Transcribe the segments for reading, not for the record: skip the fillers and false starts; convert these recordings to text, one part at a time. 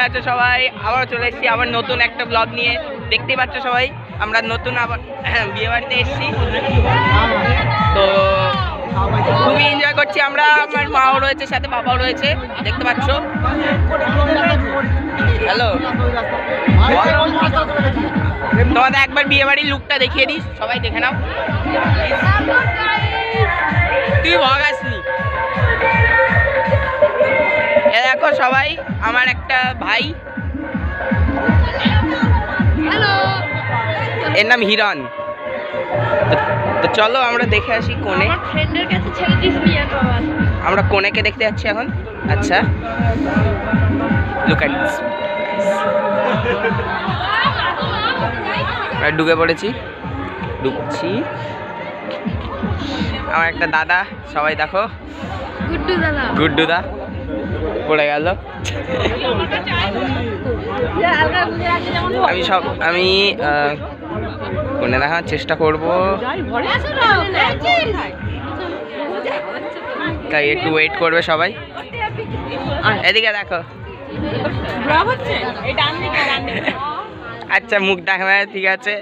পাচ্ছ সবাই, আবার চলে এসেছি আবার নতুন একটা ব্লগ নিয়ে। দেখতেই পাচ্ছ সবাই আমরা নতুন আবার বিয়ে বাড়িতে এসেছি, তো খুবই এনজয় করছি আমরা। আমার মাও রয়েছে, সাথে বাবাও রয়েছে, দেখতে পাচ্ছ। হ্যালো, তোমাদের একবার বিয়ে বাড়ির লুকটা দেখিয়ে দিস, সবাই দেখে নাও। তুই ভগ আসনি। এ দেখো সবাই, আমার একটা ভাই, এর নাম হিরণ। তো চলো আমরা দেখে আসি কোণে। আমরা কোণেকে দেখতে যাচ্ছি এখন। আচ্ছা, লুক এট দিস। ঢুকে পড়েছি, ঢুকছি। আমার একটা দাদা, সবাই দেখো, গুড্ডু দা পড়ে গেল। আমি কোণে দেখার চেষ্টা করব, তাই একটু ওয়েট করবে সবাই। এদিকে দেখো। আচ্ছা, মুখ দেখাবে, ঠিক আছে।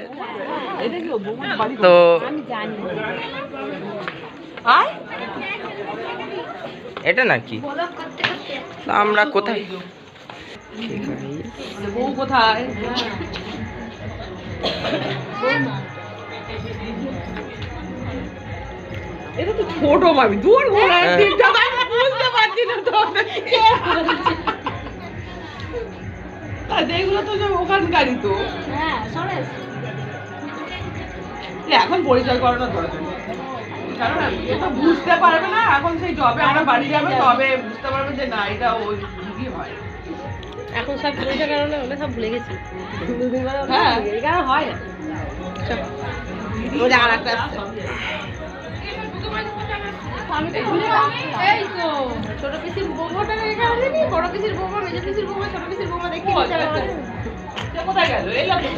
তো এটা নাকি আমরা কোথায়, কোথায় এটা তো ছোট মামি, দূর বুঝতে পারছি না তো। যেগুলো তো সব ওখানকারই তো। এখন পরিচয় করানোর দরকার, কারণ এটা বুঝতে পারবে না। এখন সেই জবে আমরা বাড়ি যাবে, তবে বুঝতে পারবে যে না, এটা ওই দিদি হয়। এখন সব পরিচয় কারণে ওটা সব ভুলে গেছি। হ্যাঁ, এই কারণে হয় না। ওই যে আর একটা আছে। এই তো ছোট পিসির বউটা এখানে নেই, বড় পিসির বউ, মেজো পিসির বউ, ছোট পিসির বউ দেখি কোথায় গেল? এই লোক তো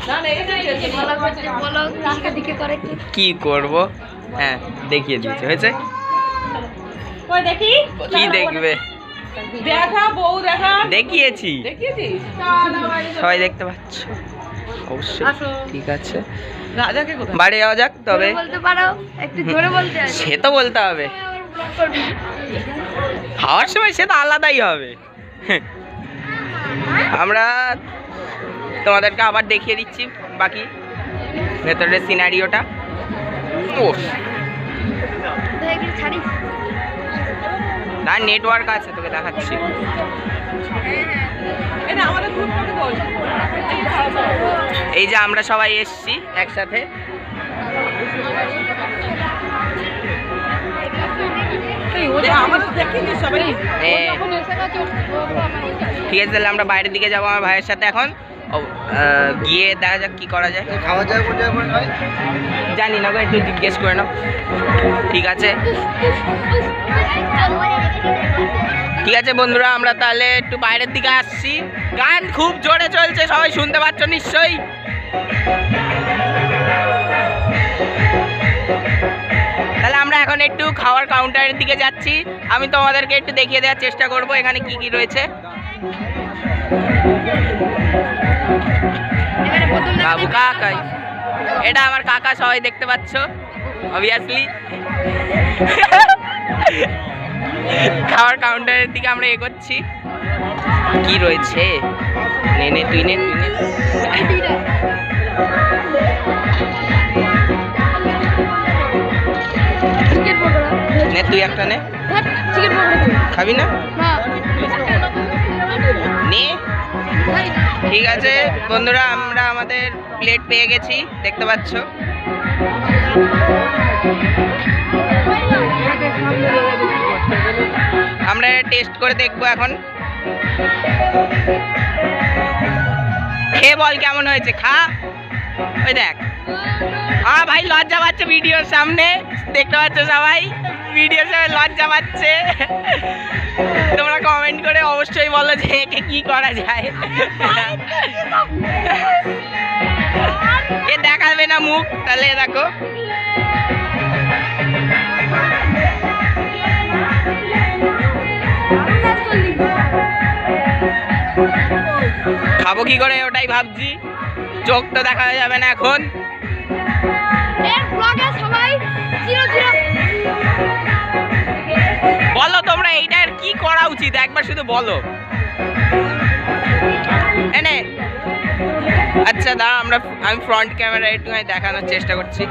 না না, এখানেই আছে। বলো রাস্তা দিকে করে কি করব? হ্যাঁ, দেখিয়ে দিয়েছে, হয়েছে। কই দেখি কি দেখবে? দেখা বউ দেখা দেখিয়েছি, দেখিয়েছিস? সবাই দেখতে পাচ্ছ অবশ্যই। ঠিক আছে, রাজাকে কোথায়? বাড়ি যাওয়া যাক। তবে বলতে পারো, একটু জোরে বলতে হবে। সে তো বলতে হবে, খাওয়ার সময় সে তো আলাদাই হবে। আমরা তোমাদেরকে আবার দেখিয়ে দিচ্ছি বাকি ভেতরের সিনারিওটা। ও ছাড়ি না, নেটওয়ার্ক আছে, তোকে দেখাচ্ছি। এটা আমাদের গ্রুপটাকে বল। এই যে আমরা সবাই এসছি একসাথে। আমাদের দেখিয়েছিস সবাই? ঠিক আছে, তাহলে আমরা বাইরের দিকে যাবো আমার ভাইয়ের সাথে এখন। গিয়ে দেখা যাক কি করা যায়। খাওয়া যায় জানি না গো, একটু জিজ্ঞেস করে নাও। ঠিক আছে, ঠিক আছে বন্ধুরা, আমরা তাহলে একটু বাইরের দিকে আসছি। গান খুব জোরে চলছে, সবাই শুনতে পাচ্ছ নিশ্চয়ই। তাহলে আমরা এখন একটু খাওয়ার কাউন্টারের দিকে যাচ্ছি। আমি তোমাদেরকে একটু দেখিয়ে দেওয়ার চেষ্টা করব এখানে কি কি রয়েছে। বাবু কাকাই, এটা আমার কাকা, সবাই দেখতে পাচ্ছ অবভিয়াসলি। খাওয়ার কাউন্টারের দিকে আমরা এগোচ্ছি। কি রয়েছে? নে নে, তুই নে, তুই নে। নে তুই একটা নে। খাবি না? নে। ঠিক আছে বন্ধুরা, আমরা আমাদের প্লেট পেয়ে গেছি, দেখতে পাচ্ছ। আমরা টেস্ট করে দেখবো এখন। খেয়ে বল কেমন হয়েছে, খা। ওই দেখ, ভাই লজ্জা পাচ্ছে ভিডিওর সামনে, দেখতে পাচ্ছ সবাই, ভিডিওর সামনে লজ্জা পাচ্ছে। তোমরা কমেন্ট করে অবশ্যই বলো যে একে কি করা যায়। এ দেখাবে না মুখ, তাহলে দেখো। খাবো কি করে ওটাই ভাবছি, চোখ তো দেখা যাবে না এখন। এর ব্লগে সবাই বলো তোমরা এইটার কি করা উচিত, একবার শুধু বলো। এনে আচ্ছা দাঁড়া, আমি ফ্রন্ট ক্যামেরা একটু দেখানোর চেষ্টা করছি।